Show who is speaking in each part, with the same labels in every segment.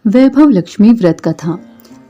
Speaker 1: वैभव लक्ष्मी व्रत कथा।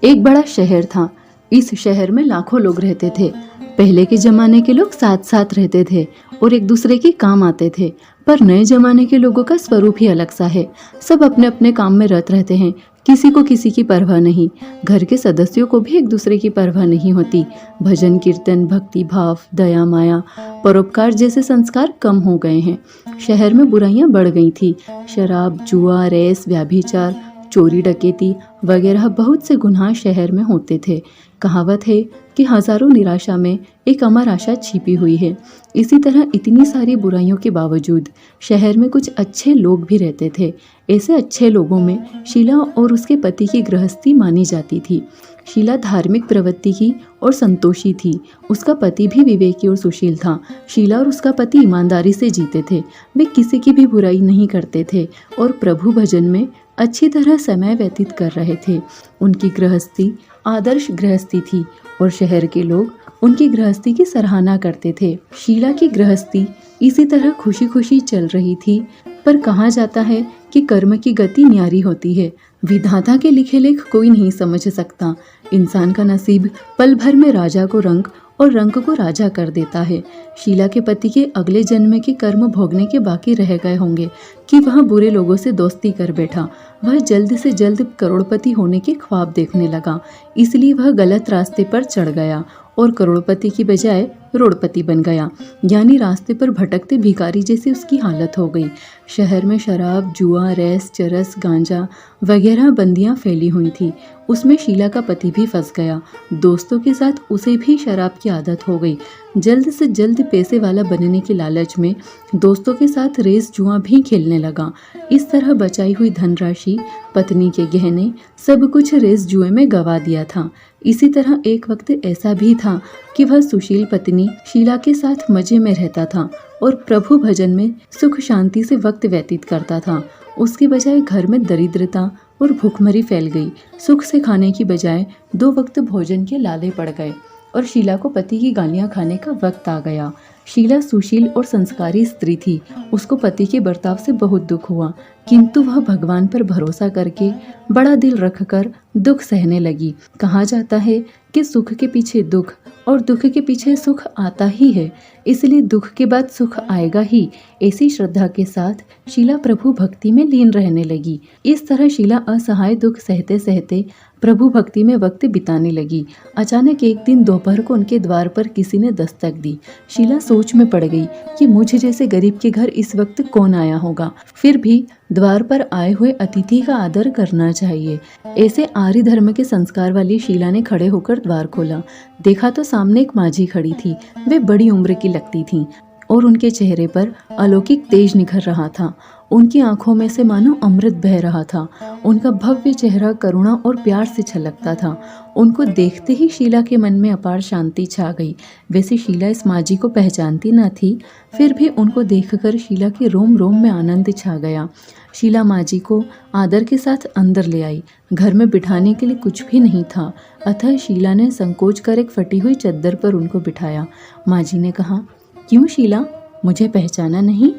Speaker 1: एक बड़ा शहर था। इस शहर में लाखों लोग रहते थे। पहले के जमाने के लोग साथ साथ रहते थे और एक दूसरे के काम आते थे। पर नए जमाने के लोगों का स्वरूप ही अलग सा है। सब अपने अपने काम में रत रहते हैं। किसी को किसी की परवाह नहीं। घर के सदस्यों को भी एक दूसरे की परवाह नहीं होती। भजन कीर्तन, भक्ति भाव, दया माया, परोपकार जैसे संस्कार कम हो गए हैं। शहर में बुराइयां बढ़ गई थी। शराब, जुआ, रेस, व्याभिचार, चोरी डकैती वगैरह बहुत से गुनाह शहर में होते थे। कहावत है कि हजारों निराशा में एक अमर आशा छिपी हुई है। इसी तरह इतनी सारी बुराइयों के बावजूद शहर में कुछ अच्छे लोग भी रहते थे। ऐसे अच्छे लोगों में शीला और उसके पति की गृहस्थी मानी जाती थी। शीला धार्मिक प्रवृत्ति की और संतोषी थी। उसका पति भी विवेकी और सुशील था। शीला और उसका पति ईमानदारी से जीते थे। वे किसी की भी बुराई नहीं करते थे और प्रभु भजन में अच्छी तरह समय व्यतीत कर रहे थे। उनकी गृहस्थी आदर्श गृहस्थी थी और शहर के लोग उनकी गृहस्थी की सराहना करते थे। शीला की गृहस्थी इसी तरह खुशी खुशी चल रही थी। पर कहा जाता है कि कर्म की गति न्यारी होती है। विधाता के लिखे लेख कोई नहीं समझ सकता। इंसान का नसीब पल भर में राजा को रंक और रंक को राजा कर देता है। शीला के पति के अगले जन्म के कर्म भोगने के बाकी रह गए होंगे कि वह बुरे लोगों से दोस्ती कर बैठा। वह जल्द से जल्द करोड़पति होने के ख्वाब देखने लगा। इसलिए वह गलत रास्ते पर चढ़ गया और करोड़पति की बजाय रोड़पति बन गया। यानी रास्ते पर भटकते भिखारी जैसी उसकी हालत हो गई। शहर में शराब, जुआ, रेस, चरस, गांजा वगैरह बंदियां फैली हुई थी। उसमें शीला का पति भी फंस गया। दोस्तों के साथ उसे भी शराब की आदत हो गई। जल्द से जल्द पैसे वाला बनने के लालच में दोस्तों के साथ रेस जुआ भी खेलने लगा। इस तरह बचाई हुई धनराशि, पत्नी के गहने, सब कुछ रेस जुए में गवा दिया था। इसी तरह एक वक्त ऐसा भी था कि वह सुशील पत्नी शीला के साथ मजे में रहता था और प्रभु भजन में सुख शांति से वक्त व्यतीत करता था। उसके बजाय घर में दरिद्रता और भूखमरी फैल गई। सुख से खाने की बजाय 2 वक्त भोजन के लाले पड़ गए और शीला को पति की गालियां खाने का वक्त आ गया। शीला सुशील और संस्कारी स्त्री थी। उसको पति के बर्ताव से बहुत दुख हुआ, किंतु वह भगवान पर भरोसा करके बड़ा दिल रखकर दुख सहने लगी। कहा जाता है कि सुख के पीछे दुख और दुख के पीछे सुख आता ही है, इसलिए दुख के बाद सुख आएगा ही। ऐसी श्रद्धा के साथ शीला प्रभु भक्ति में लीन रहने लगी। इस तरह शीला असहाय दुख सहते सहते प्रभु भक्ति में वक्त बिताने लगी। अचानक एक दिन दोपहर को उनके द्वार पर किसी ने दस्तक दी। शीला सोच में पड़ गई कि मुझ जैसे गरीब के घर इस वक्त कौन आया होगा। फिर भी द्वार पर आए हुए अतिथि का आदर करना चाहिए। ऐसे आर्य धर्म के संस्कार वाली शीला ने खड़े होकर द्वार खोला। देखा तो सामने एक माझी खड़ी थी। वे बड़ी उम्र की लगती थीं और उनके चेहरे पर अलौकिक तेज निखर रहा था। उनकी आंखों में से मानो अमृत बह रहा था। उनका भव्य चेहरा करुणा और प्यार से छलकता था। उनको देखते ही शीला के मन में अपार शांति छा गई। वैसे शीला इस माझी को पहचानती न थी, फिर भी उनको देखकर शीला के रोम रोम में आनंद छा गया। शीला माझी को आदर के साथ अंदर ले आई। घर में बिठाने के लिए कुछ भी नहीं था, अतः शीला ने संकोच कर एक फटी हुई चद्दर पर उनको बिठाया। माझी ने कहा, क्यों शीला, मुझे पहचाना नहीं?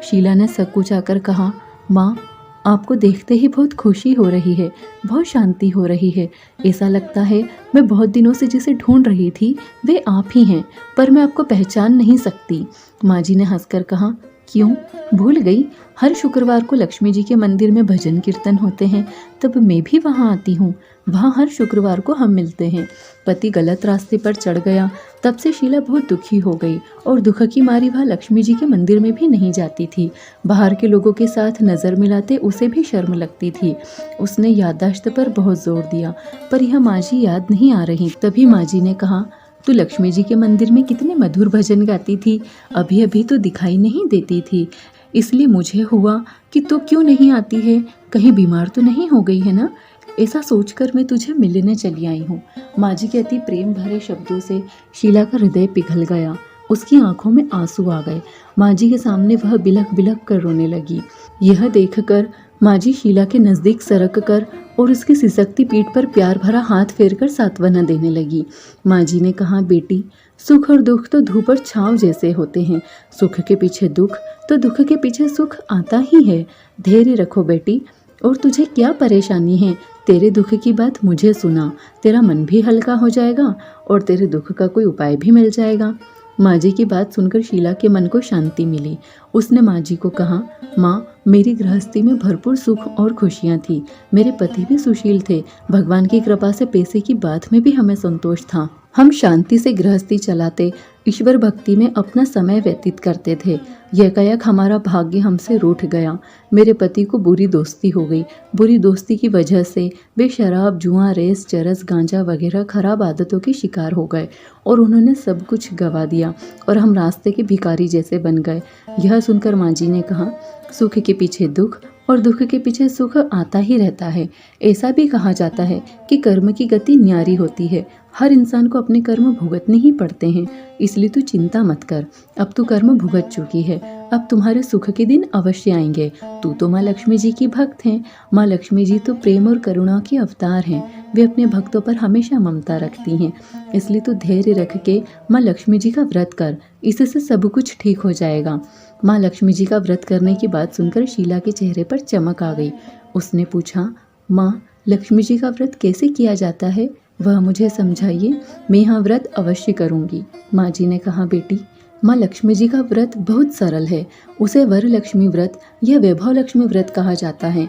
Speaker 1: शीला ने सकुचाकर कहा, माँ, आपको देखते ही बहुत खुशी हो रही है, बहुत शांति हो रही है। ऐसा लगता है मैं बहुत दिनों से जिसे ढूंढ रही थी वे आप ही हैं, पर मैं आपको पहचान नहीं सकती। माँ जी ने हंसकर कहा, क्यों, भूल गई? हर शुक्रवार को लक्ष्मी जी के मंदिर में भजन कीर्तन होते हैं, तब मैं भी वहाँ आती हूँ। वहाँ हर शुक्रवार को हम मिलते हैं। पति गलत रास्ते पर चढ़ गया, तब से शीला बहुत दुखी हो गई और दुख की मारी वह लक्ष्मी जी के मंदिर में भी नहीं जाती थी। बाहर के लोगों के साथ नज़र मिलाते उसे भी शर्म लगती थी। उसने याददाश्त पर बहुत जोर दिया, पर यह माँ जी याद नहीं आ रही। तभी माँ जी ने कहा, तू लक्ष्मी जी के मंदिर में कितने मधुर भजन गाती थी, अभी अभी तो दिखाई नहीं देती थी। इसलिए मुझे हुआ कि तू क्यों नहीं आती है, कहीं बीमार तो नहीं हो गई है ना? ऐसा सोचकर मैं तुझे मिलने चली आई हूँ। माँ जी के अति प्रेम भरे शब्दों से शीला का हृदय पिघल गया। उसकी आंखों में आंसू आ गए। माँ जी के सामने वह बिलख बिलख कर रोने लगी। यह देखकर माँ जी शीला के नज़दीक सरक कर और उसकी सिसकती पीठ पर प्यार भरा हाथ फेरकर सांत्वना देने लगी। माँ जी ने कहा, बेटी, सुख और दुख तो धूप और छांव जैसे होते हैं। सुख के पीछे दुख तो दुख के पीछे सुख आता ही है। धैर्य रखो बेटी, और तुझे क्या परेशानी है? तेरे दुख की बात मुझे सुना, तेरा मन भी हल्का हो जाएगा और तेरे दुख का कोई उपाय भी मिल जाएगा। माँ जी की बात सुनकर शीला के मन को शांति मिली। उसने माँ जी को कहा, माँ, मेरी गृहस्थी में भरपूर सुख और खुशियाँ थी। मेरे पति भी सुशील थे। भगवान की कृपा से पैसे की बात में भी हमें संतोष था। हम शांति से गृहस्थी चलाते, ईश्वर भक्ति में अपना समय व्यतीत करते थे। एकाएक हमारा भाग्य हमसे रूठ गया। मेरे पति को बुरी दोस्ती हो गई। बुरी दोस्ती की वजह से वे शराब, जुआ, रेस, चरस, गांजा वगैरह खराब आदतों के शिकार हो गए और उन्होंने सब कुछ गंवा दिया और हम रास्ते के भिखारी जैसे बन गए। यह सुनकर माँ जी ने कहा, सुख के पीछे दुख और दुख के पीछे सुख आता ही रहता है। ऐसा भी कहा जाता है कि कर्म की गति न्यारी होती है। हर इंसान को अपने कर्म भुगतने ही पड़ते हैं, इसलिए तू चिंता मत कर। अब तू कर्म भुगत चुकी है, अब तुम्हारे सुख के दिन अवश्य आएंगे। तू तो माँ लक्ष्मी जी की भक्त है। माँ लक्ष्मी जी तो प्रेम और करुणा के अवतार हैं। वे अपने भक्तों पर हमेशा ममता रखती हैं। इसलिए तू धैर्य रख के माँ लक्ष्मी जी का व्रत कर, इससे सब कुछ ठीक हो जाएगा। माँ लक्ष्मी जी का व्रत करने की बात सुनकर शीला के चेहरे पर चमक आ गई। उसने पूछा, माँ, लक्ष्मी जी का व्रत कैसे किया जाता है? वह मुझे समझाइए, मैं यह व्रत अवश्य करूँगी। माँ जी ने कहा, बेटी, माँ लक्ष्मी जी का व्रत बहुत सरल है। उसे वर लक्ष्मी व्रत या वैभव लक्ष्मी व्रत कहा जाता है।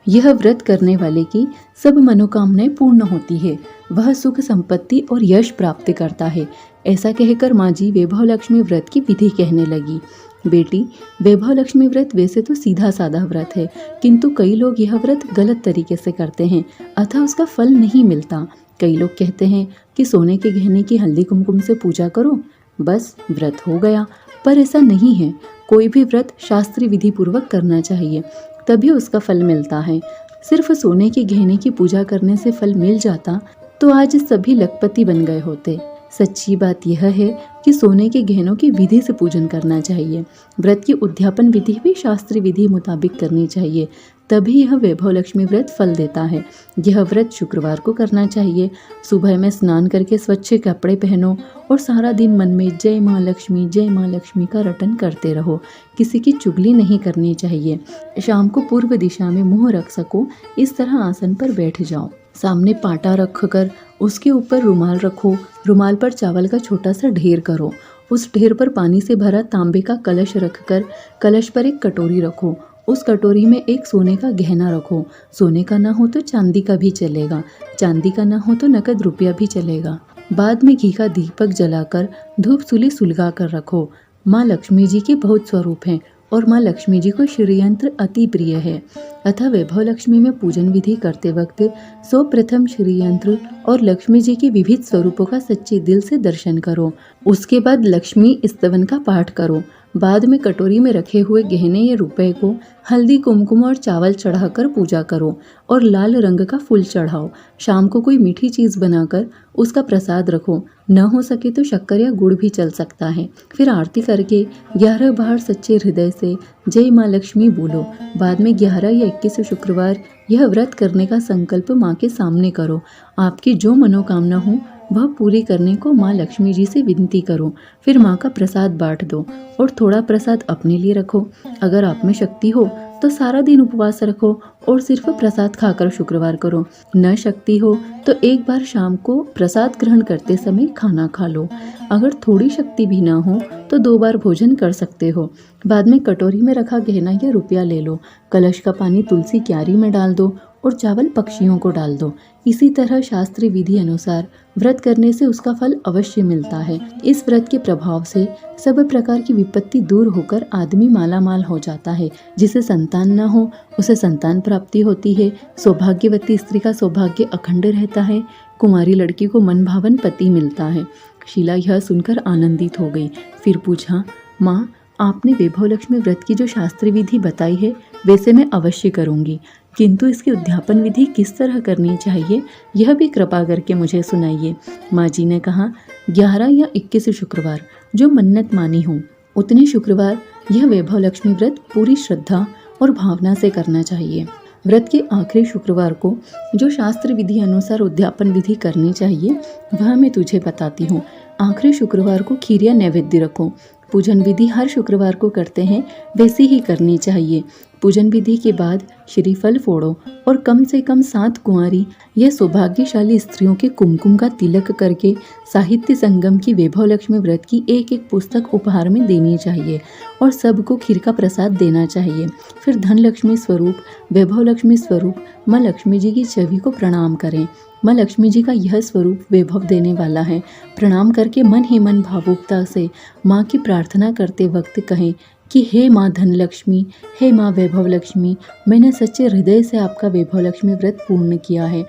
Speaker 1: यह व्रत करने वाले की सब मनोकामनाएं पूर्ण होती है। वह सुख, संपत्ति और यश प्राप्त करता है। ऐसा कहकर माँ जी वैभव लक्ष्मी व्रत की विधि कहने लगी। बेटी, वैभव लक्ष्मी व्रत वैसे तो सीधा साधा व्रत है, किंतु कई लोग यह व्रत गलत तरीके से करते हैं, अतः उसका फल नहीं मिलता। कई लोग कहते हैं कि सोने के गहने की हल्दी कुमकुम से पूजा करो, बस व्रत हो गया। पर ऐसा नहीं है। कोई भी व्रत शास्त्रीय विधि पूर्वक करना चाहिए, तभी उसका फल मिलता है। सिर्फ सोने के गहने की पूजा करने से फल मिल जाता तो आज सभी लखपति बन गए होते। सच्ची बात यह है कि सोने के गहनों की विधि से पूजन करना चाहिए। व्रत की उद्यापन विधि भी शास्त्रीय विधि मुताबिक करनी चाहिए, तभी यह वैभव लक्ष्मी व्रत फल देता है। यह व्रत शुक्रवार को करना चाहिए। सुबह में स्नान करके स्वच्छ कपड़े पहनो और सारा दिन मन में जय माँ लक्ष्मी का रटन करते रहो। किसी की चुगली नहीं करनी चाहिए। शाम को पूर्व दिशा में मुंह रख सको, इस तरह आसन पर बैठ जाओ। सामने पाटा रखकर उसके ऊपर रुमाल रखो। रुमाल पर चावल का छोटा सा ढेर करो। उस ढेर पर पानी से भरा तांबे का कलश रखकर कलश पर एक कटोरी रखो। उस कटोरी में एक सोने का गहना रखो। सोने का ना हो तो चांदी का भी चलेगा, चांदी का ना हो तो नकद रुपया भी चलेगा। बाद में घी का दीपक जलाकर धूप सुली सुलगा कर रखो। माँ लक्ष्मी जी के बहुत स्वरूप हैं और माँ लक्ष्मी जी को श्रीयंत्र अति प्रिय है, अतः वैभव लक्ष्मी में पूजन विधि करते वक्त सर्वप्रथम श्रीयंत्र और लक्ष्मी जी के विविध स्वरूपों का सच्चे दिल से दर्शन करो। उसके बाद लक्ष्मी स्तवन का पाठ करो। बाद में कटोरी में रखे हुए गहने या रुपए को हल्दी, कुमकुम और चावल चढ़ाकर पूजा करो और लाल रंग का फूल चढ़ाओ। शाम को कोई मीठी चीज़ बनाकर उसका प्रसाद रखो। न हो सके तो शक्कर या गुड़ भी चल सकता है। फिर आरती करके 11 बार सच्चे हृदय से जय माँ लक्ष्मी बोलो। बाद में 11 या 21 शुक्रवार यह व्रत करने का संकल्प माँ के सामने करो। आपकी जो मनोकामना हो वह पूरी करने को माँ लक्ष्मी जी से विनती करो। फिर माँ का प्रसाद बांट दो और थोड़ा प्रसाद अपने लिए रखो। अगर आप में शक्ति हो तो सारा दिन उपवास रखो और सिर्फ प्रसाद खाकर शुक्रवार करो। न शक्ति हो तो एक बार शाम को प्रसाद ग्रहण करते समय खाना खा लो। अगर थोड़ी शक्ति भी ना हो तो 2 बार भोजन कर सकते हो। बाद में कटोरी में रखा गहना या रुपया ले लो। कलश का पानी तुलसी क्यारी में डाल दो और चावल पक्षियों को डाल दो। इसी तरह शास्त्रीय विधि अनुसार व्रत करने से उसका फल अवश्य मिलता है। इस व्रत के प्रभाव से सब प्रकार की विपत्ति दूर होकर आदमी मालामाल हो जाता है। जिसे संतान न हो उसे संतान प्राप्ति होती है। सौभाग्यवती स्त्री का सौभाग्य अखंड रहता है। कुमारी लड़की को मनभावन पति मिलता है। शीला यह सुनकर आनंदित हो गई। फिर पूछा, माँ, आपने वैभव लक्ष्मी व्रत की जो शास्त्रीय विधि बताई है वैसे मैं अवश्य करूँगी, किंतु इसकी उद्यापन विधि किस तरह करनी चाहिए यह भी कृपा करके मुझे सुनाइए। माँ जी ने कहा, 11 या 21 शुक्रवार जो मन्नत मानी हो उतने शुक्रवार यह वैभव लक्ष्मी व्रत पूरी श्रद्धा और भावना से करना चाहिए। व्रत के आखिरी शुक्रवार को जो शास्त्र विधि अनुसार उद्यापन विधि करनी चाहिए वह मैं तुझे बताती हूँ। आखिरी शुक्रवार को खीर या नैवेद्य रखो। पूजन विधि हर शुक्रवार को करते हैं वैसी ही करनी चाहिए। पूजन विधि के बाद श्रीफल फोड़ो और कम से कम 7 कुंवारी या सौभाग्यशाली स्त्रियों के कुमकुम का तिलक करके साहित्य संगम की वैभव लक्ष्मी व्रत की एक एक पुस्तक उपहार में देनी चाहिए और सबको खीर का प्रसाद देना चाहिए। फिर धन लक्ष्मी स्वरूप, वैभव लक्ष्मी स्वरूप माँ लक्ष्मी जी की छवि को प्रणाम करें। माँ लक्ष्मी जी का यह स्वरूप वैभव देने वाला है। प्रणाम करके मन ही मन भावुकता से माँ की प्रार्थना करते वक्त कहें कि हे माँ धन लक्ष्मी, हे माँ वैभव लक्ष्मी, मैंने सच्चे हृदय से आपका वैभव लक्ष्मी व्रत पूर्ण किया है,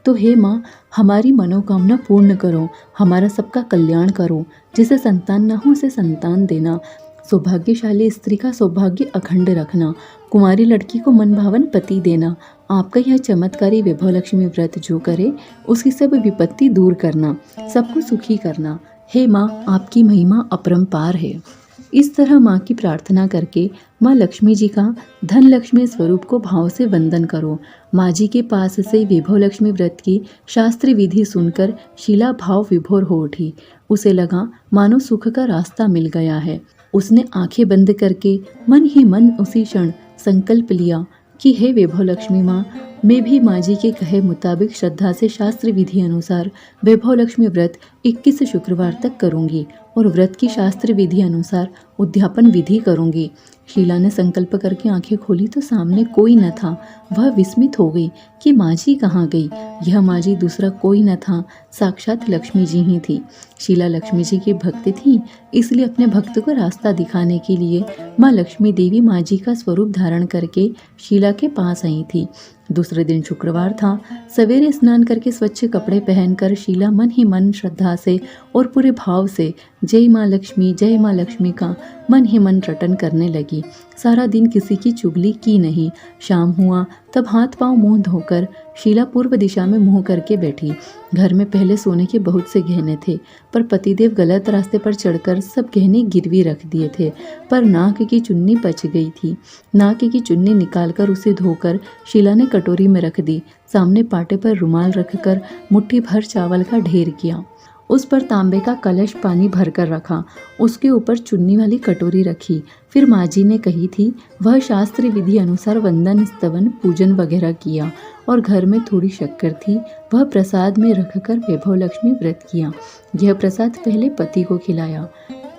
Speaker 1: तो हे माँ हमारी मनोकामना पूर्ण करो, हमारा सबका कल्याण करो, जिसे संतान न हो उसे संतान देना, सौभाग्यशाली स्त्री का सौभाग्य अखंड रखना, कुंवारी लड़की को मनभावन पति देना, आपका यह चमत्कारी वैभव लक्ष्मी व्रत जो करे उसकी सब विपत्ति दूर करना, सबको सुखी करना। हे माँ आपकी महिमा अपरंपार है। इस तरह माँ की प्रार्थना करके माँ लक्ष्मी जी का धन लक्ष्मी स्वरूप को भाव से वंदन करो। माँ जी के पास से वैभव लक्ष्मी व्रत की शास्त्रीय विधि सुनकर शीला भाव विभोर हो उठी। उसे लगा मानो सुख का रास्ता मिल गया है। उसने आंखें बंद करके मन ही मन उसी क्षण संकल्प लिया कि हे वैभव लक्ष्मी माँ, मैं भी माँ जी के कहे मुताबिक श्रद्धा से शास्त्र विधि अनुसार वैभव लक्ष्मी व्रत 21 शुक्रवार तक करूंगी और व्रत की शास्त्र विधि अनुसार उद्यापन विधि करूंगी। शीला ने संकल्प करके आंखें खोली तो सामने कोई न था। वह विस्मित हो गई कि माँ जी कहाँ गई। यह माँ जी दूसरा कोई न था, साक्षात लक्ष्मी जी ही थी। शीला लक्ष्मी जी की भक्त थी, इसलिए अपने भक्त को रास्ता दिखाने के लिए माँ लक्ष्मी देवी माँ जी का स्वरूप धारण करके शीला के पास आई थी। दूसरे दिन शुक्रवार था। सवेरे स्नान करके स्वच्छ कपड़े पहनकर शीला मन ही मन श्रद्धा से और पूरे भाव से जय माँ लक्ष्मी का मन ही मन रटन करने लगी। सारा दिन किसी की चुगली की नहीं। शाम हुआ तब हाथ पांव मुंह धोकर शीला पूर्व दिशा में मुंह करके बैठी। घर में पहले सोने के बहुत से गहने थे, पर पतिदेव गलत रास्ते पर चढ़कर सब गहने गिरवी रख दिए थे। पर नाक की चुन्नी बच गई थी। नाक की चुन्नी निकालकर उसे धोकर शीला ने कटोरी में रख दी। सामने पाटे पर रुमाल रखकर मुट्ठी भर चावल का ढेर किया। उस पर तांबे का कलश पानी भरकर रखा। उसके ऊपर चुन्नी वाली कटोरी रखी। फिर माँ जी ने कही थी वह शास्त्रीय विधि अनुसार वंदन स्तवन पूजन वगैरह किया और घर में थोड़ी शक्कर थी, वह प्रसाद में रखकर वैभव लक्ष्मी व्रत किया। यह प्रसाद पहले पति को खिलाया।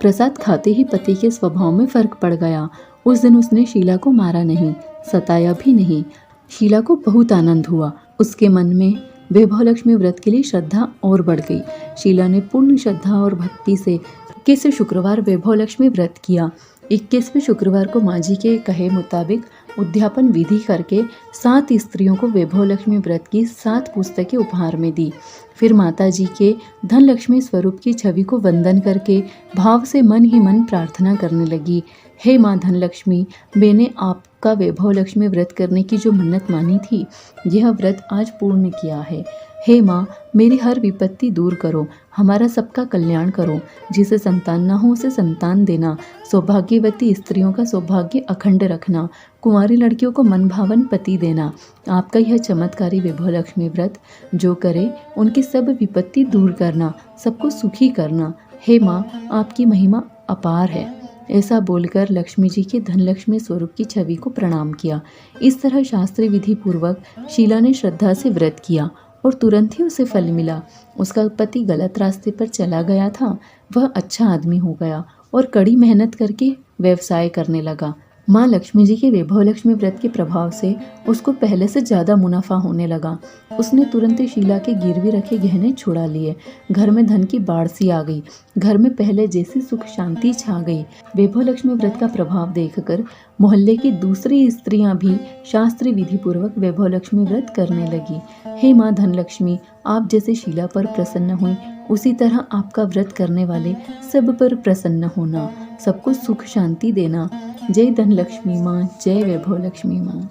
Speaker 1: प्रसाद खाते ही पति के स्वभाव में फर्क पड़ गया। उस दिन उसने शीला को मारा नहीं, सताया भी नहीं। शीला को बहुत आनंद हुआ। उसके मन में वैभव लक्ष्मी व्रत के लिए श्रद्धा और बढ़ गई। शीला ने पूर्ण श्रद्धा और भक्ति से 21 शुक्रवार वैभव लक्ष्मी व्रत किया। 21वें शुक्रवार को माँ जी के कहे मुताबिक उद्यापन विधि करके 7 स्त्रियों को वैभव लक्ष्मी व्रत की 7 पुस्तकें उपहार में दी। फिर माता जी के धन लक्ष्मी स्वरूप की छवि को वंदन करके भाव से मन ही मन प्रार्थना करने लगी। हे माँ धन लक्ष्मी, मैंने आपका वैभव लक्ष्मी व्रत करने की जो मन्नत मानी थी, यह व्रत आज पूर्ण किया है। हे माँ, मेरी हर विपत्ति दूर करो, हमारा सबका कल्याण करो, जिसे संतान न हो उसे संतान देना, सौभाग्यवती स्त्रियों का सौभाग्य अखंड रखना, कुंवारी लड़कियों को मनभावन पति देना। आपका यह चमत्कारी वैभव लक्ष्मी व्रत जो करे उनकी सब विपत्ति दूर करना, सबको सुखी करना। हे माँ, आपकी महिमा अपार है। ऐसा बोलकर लक्ष्मी जी के धन लक्ष्मी स्वरूप की छवि को प्रणाम किया। इस तरह शास्त्रीय विधि पूर्वक शीला ने श्रद्धा से व्रत किया और तुरंत ही उसे फल मिला। उसका पति गलत रास्ते पर चला गया था, वह अच्छा आदमी हो गया और कड़ी मेहनत करके व्यवसाय करने लगा। माँ लक्ष्मी जी के वैभव लक्ष्मी व्रत के प्रभाव से उसको पहले से ज़्यादा मुनाफा होने लगा। उसने तुरंत ही शीला के गिरवी रखे गहने छुड़ा लिए। घर में धन की बाढ़ सी आ गई। घर में पहले जैसी सुख शांति छा गई। वैभव लक्ष्मी व्रत का प्रभाव देखकर मोहल्ले की दूसरी स्त्रियां भी शास्त्रीय विधि पूर्वक वैभव लक्ष्मी व्रत करने लगी। हे माँ धन लक्ष्मी, आप जैसे शीला पर प्रसन्न हुई, उसी तरह आपका व्रत करने वाले सब पर प्रसन्न होना, सबको सुख शांति देना। जय धन लक्ष्मी माँ, जय वैभव लक्ष्मी माँ।